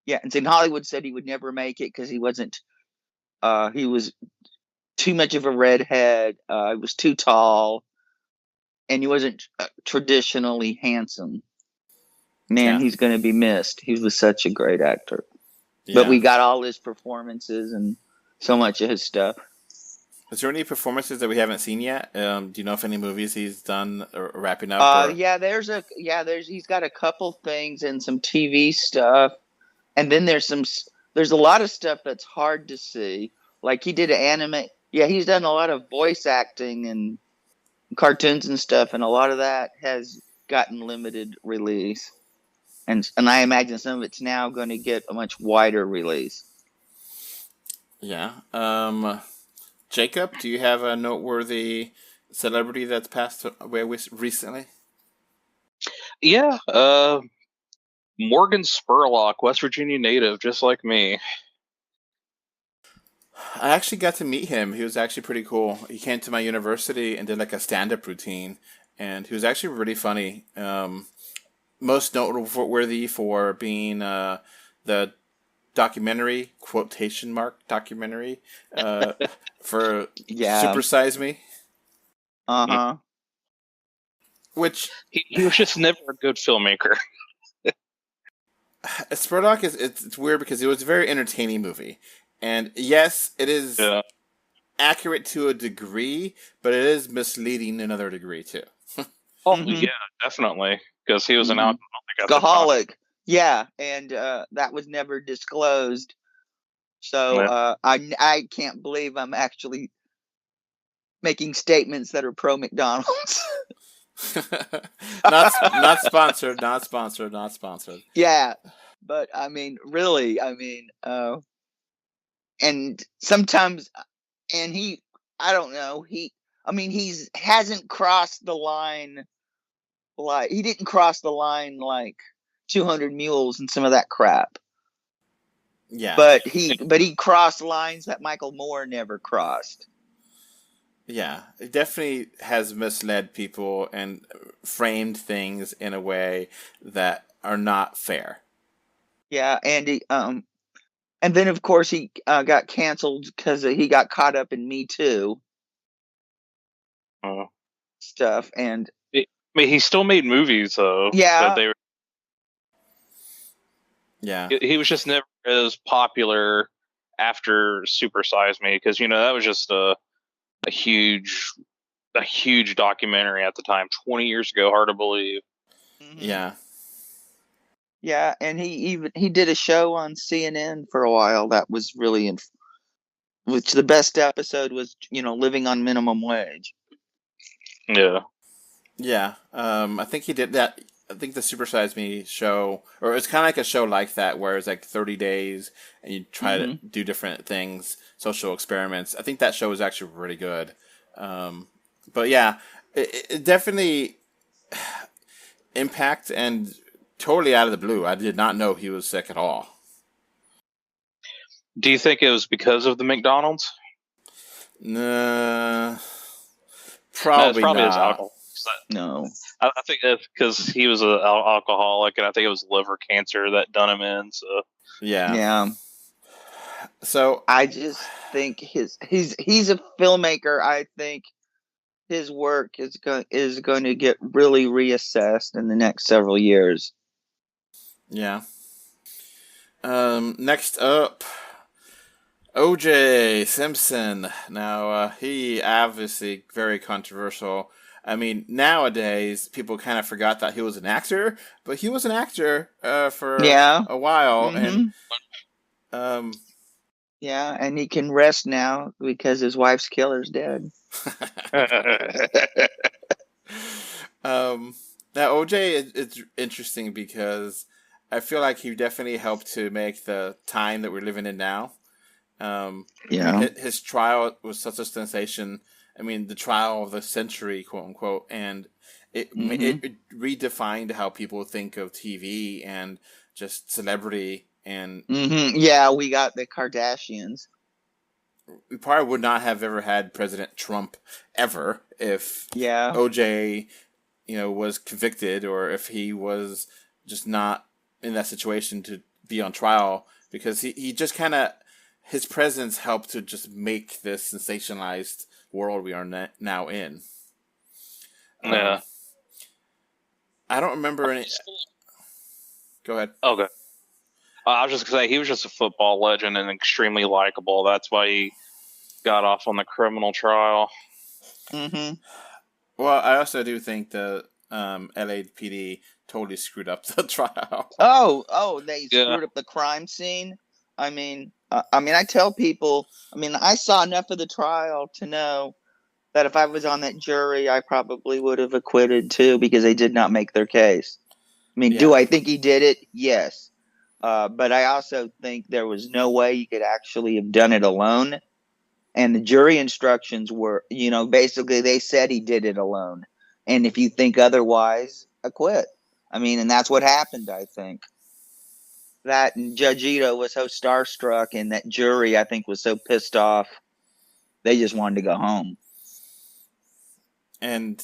Yeah, and in Hollywood said he would never make it because he wasn't. He was too much of a redhead. He was too tall, and he wasn't traditionally handsome. Man, he's going to be missed. He was such a great actor. Yeah. But we got all his performances and so much of his stuff. Is there any performances that we haven't seen yet? Do you know if any movies he's done or wrapping up? He's got a couple things and some TV stuff, and then there's a lot of stuff that's hard to see. Like he did an anime. Yeah, he's done a lot of voice acting and cartoons and stuff, and a lot of that has gotten limited release. And I imagine some of it's now going to get a much wider release. Yeah. Jacob, do you have a noteworthy celebrity that's passed away recently? Yeah. Morgan Spurlock, West Virginia native, just like me. I actually got to meet him. He was actually pretty cool. He came to my university and did like a stand-up routine, and he was actually really funny. Most noteworthy for being the documentary quotation mark documentary for Yeah. Super Size Me, Uh-huh. which He was just never a good filmmaker. Spurlock it's weird because it was a very entertaining movie, and yes, it is Yeah. accurate to a degree, but it is misleading to another degree too. Oh, Mhm. yeah, definitely. Because he was an Mhm. alcoholic at the time. Alcoholic. Yeah, and that was never disclosed. So Yeah. I can't believe I'm actually making statements that are pro McDonald's. not sponsored, not sponsored, not sponsored. Yeah, but I mean, really, and sometimes, and I don't know, he's hasn't crossed the line, like he didn't cross the line like 200 Mules and some of that crap. Yeah, But he crossed lines that Michael Moore never crossed. yeah, it definitely has misled people and framed things in a way that are not fair. Yeah, and then of course he got canceled because he got caught up in Me Too Uh, stuff, and I mean, he still made movies, though. Yeah. But they were, Yeah, he was just never as popular after Super Size Me, because, that was just a huge documentary at the time, 20 years ago, hard to believe. yeah, Yeah, and he did a show on CNN for a while that was really which the best episode was, living on minimum wage. Yeah. yeah. I think he did that. I think the Super Size Me show, or it's kind of like a show like that, where it's like 30 days and you try to do different things, social experiments. I think that show was actually really good. But yeah, it definitely impact and totally out of the blue. I did not know he was sick at all. Do you think it was because of the McDonald's? Nah, No, it's probably probably his not. alcohol. No. I think it's because he was an alcoholic, and I think it was liver cancer that done him in. So Yeah. Yeah. So I just think he's a filmmaker. I think his work is going to get really reassessed in the next several years. yeah. Next up, O.J. Simpson. Now, he obviously very controversial. I mean, nowadays people kind of forgot that he was an actor, but he was an actor for a while, and yeah, and he can rest now because his wife's killer's dead. Now OJ it's interesting because I feel like he definitely helped to make the time that we're living in now. His trial was such a sensation. I mean, the trial of the century, quote unquote, and it redefined how people think of TV and just celebrity. And yeah, we got the Kardashians. We probably would not have ever had President Trump ever if OJ, was convicted, or if he was just not in that situation to be on trial, because he just kind of, his presence helped to just make this sensationalized world we are now in. Yeah. I don't remember any. Go ahead. Okay. I was just going to say, he was just a football legend and extremely likable. That's why he got off on the criminal trial. Mm-hmm. Well, I also do think the LAPD totally screwed up the trial. Oh, they screwed up the crime scene. I mean, I tell people, I saw enough of the trial to know that if I was on that jury, I probably would have acquitted too, because they did not make their case. Do I think he did it? Yes. But I also think there was no way he could actually have done it alone. And the jury instructions were, basically they said he did it alone. And if you think otherwise, acquit. And that's what happened, I think. that and Judge Ito was so starstruck, and that jury, I think, was so pissed off, they just wanted to go home. And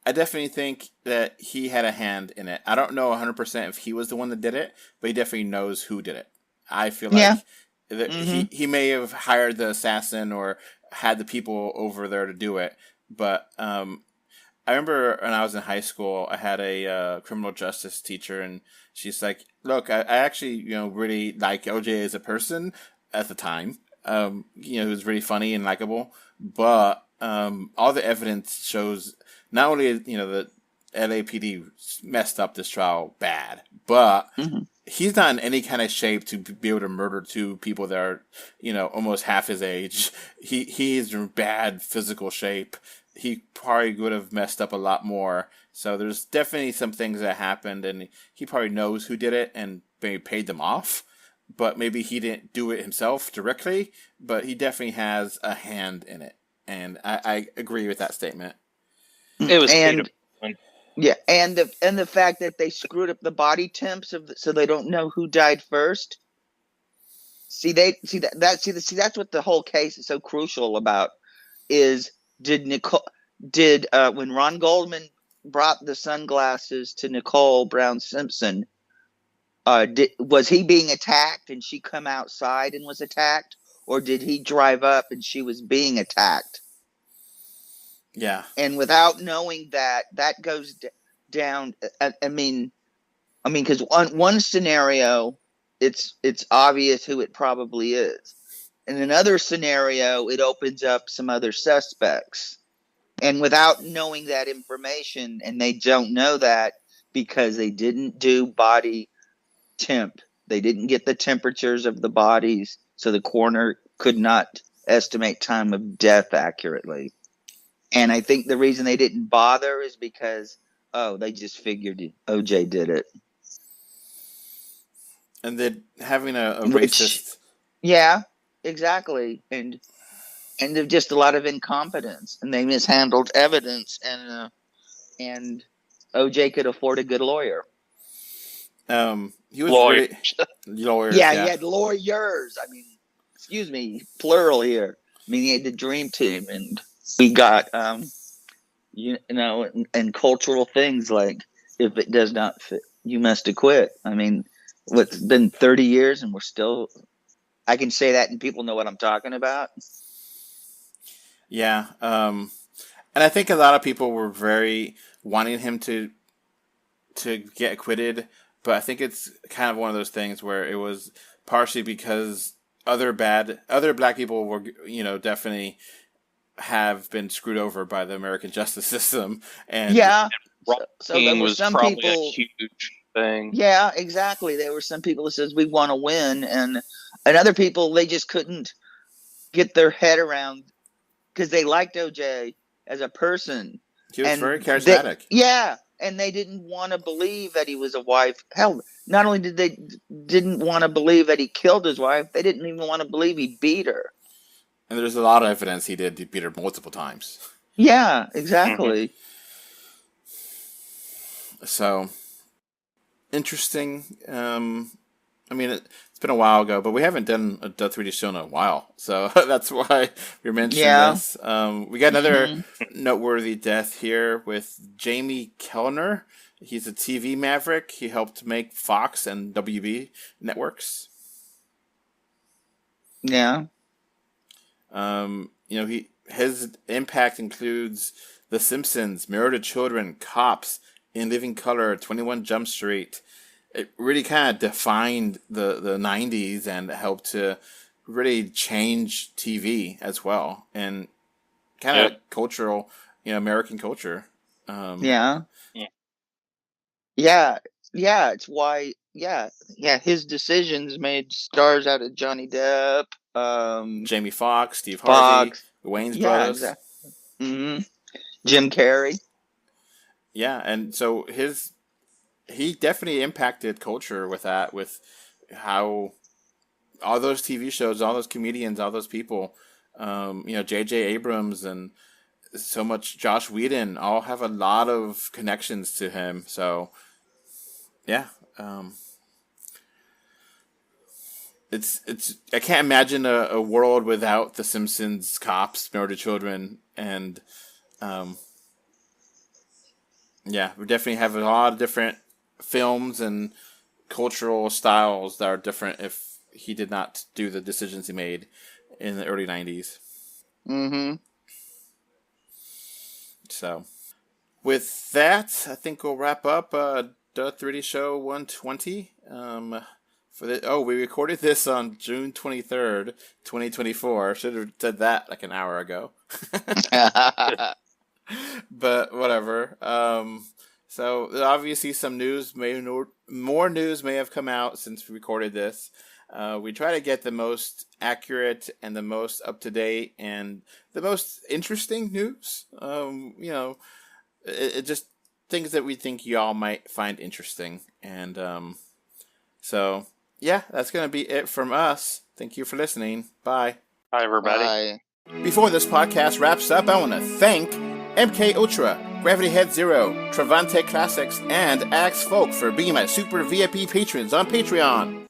I definitely think that he had a hand in it. I don't know 100% if he was the one that did it, but he definitely knows who did it. I feel Yeah. like that Mm-hmm. he may have hired the assassin or had the people over there to do it. But I remember when I was in high school, I had a criminal justice teacher, and she's like, "Look, I actually really like OJ as a person at the time. He was really funny and likable, but all the evidence shows not only that LAPD messed up this trial bad, but Mm-hmm. he's not in any kind of shape to be able to murder two people that are almost half his age. He is in bad physical shape. He probably would have messed up a lot more. So there's definitely some things that happened, and he probably knows who did it and maybe paid them off. But maybe he didn't do it himself directly, but he definitely has a hand in it. And I agree with that statement. It was And Peter. yeah, and the fact that they screwed up the body temps so they don't know who died first. That's what the whole case is so crucial about. Is when Ron Goldman brought the sunglasses to Nicole Brown Simpson, was he being attacked and she come outside and was attacked, or did he drive up and she was being attacked? Yeah. And without knowing that goes down. I mean, because one scenario, it's obvious who it probably is. In another scenario, it opens up some other suspects. And without knowing that information, and they don't know that because they didn't do body temp, they didn't get the temperatures of the bodies, so the coroner could not estimate time of death accurately. And I think the reason they didn't bother is because, they just figured OJ did it. And then having a Which, racist... yeah, exactly. And just a lot of incompetence, and they mishandled evidence, and OJ could afford a good lawyer. He was Lawyers. lawyers. Yeah, he had lawyers. I mean, excuse me, plural here. I mean, he had the dream team, and we got, and cultural things like, if it does not fit, you must acquit. I mean, it's been 30 years, and we're still. I can say that, and people know what I'm talking about. Yeah, and I think a lot of people were very wanting him to get acquitted, but I think it's kind of one of those things where it was partially because other black people were definitely have been screwed over by the American justice system, and yeah. So there were some people. A huge thing. Yeah, exactly. There were some people that says we want to win, and other people they just couldn't get their head around because they liked OJ as a person. He was very charismatic. And they didn't want to believe that he was a wife. Hell, not only did they didn't want to believe that he killed his wife, they didn't even want to believe he beat her. And there's a lot of evidence he did beat her multiple times. Yeah, exactly. Mm-hmm. So, interesting. I mean, it's been a while ago, but we haven't done a Death 3D show in a while. So that's why we mentioned this. We got another noteworthy death here with Jamie Kellner. He's a TV maverick. He helped make Fox and WB networks. Yeah. His impact includes The Simpsons, Married to Children, Cops, In Living Color, 21 Jump Street. It really kind of defined the 90s and helped to really change TV as well, and kind of cultural, American culture. It's why. His decisions made stars out of Johnny Depp, Jamie Foxx, Steve Harvey, the Wayans brothers. Exactly. Mm-hmm. Jim Carrey. Yeah, and so he definitely impacted culture with that, with how all those TV shows, all those comedians, all those people, J.J. Abrams and so much Josh Whedon all have a lot of connections to him. So, yeah. it's I can't imagine a world without the Simpsons cops, Married to Children, and yeah, we definitely have a lot of different films and cultural styles that are different if he did not do the decisions he made in the early 90s. Mm-hmm. So, with that, I think we'll wrap up the 3D Show 120. We recorded this on June 23rd, 2024. Should have said that like an hour ago. But whatever. So obviously some news more news may have come out since we recorded this. We try to get the most accurate and the most up to date and the most interesting news. It just things that we think y'all might find interesting. And so yeah, that's gonna be it from us. Thank you for listening. Bye. Bye, everybody. Bye. Before this podcast wraps up, I want to thank MK Ultra, Gravity Head Zero, Travante Classics, and Axe Folk for being my super VIP patrons on Patreon.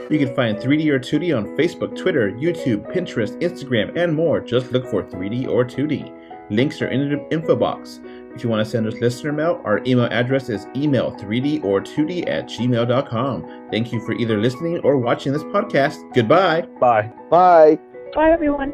You can find 3D or 2D on Facebook, Twitter, YouTube, Pinterest, Instagram, and more. Just look for 3D or 2D. Links are in the info box. If you want to send us listener mail, our email address is email3dortwo@gmail.com. Thank you for either listening or watching this podcast. Goodbye. Bye. Bye. Bye, everyone.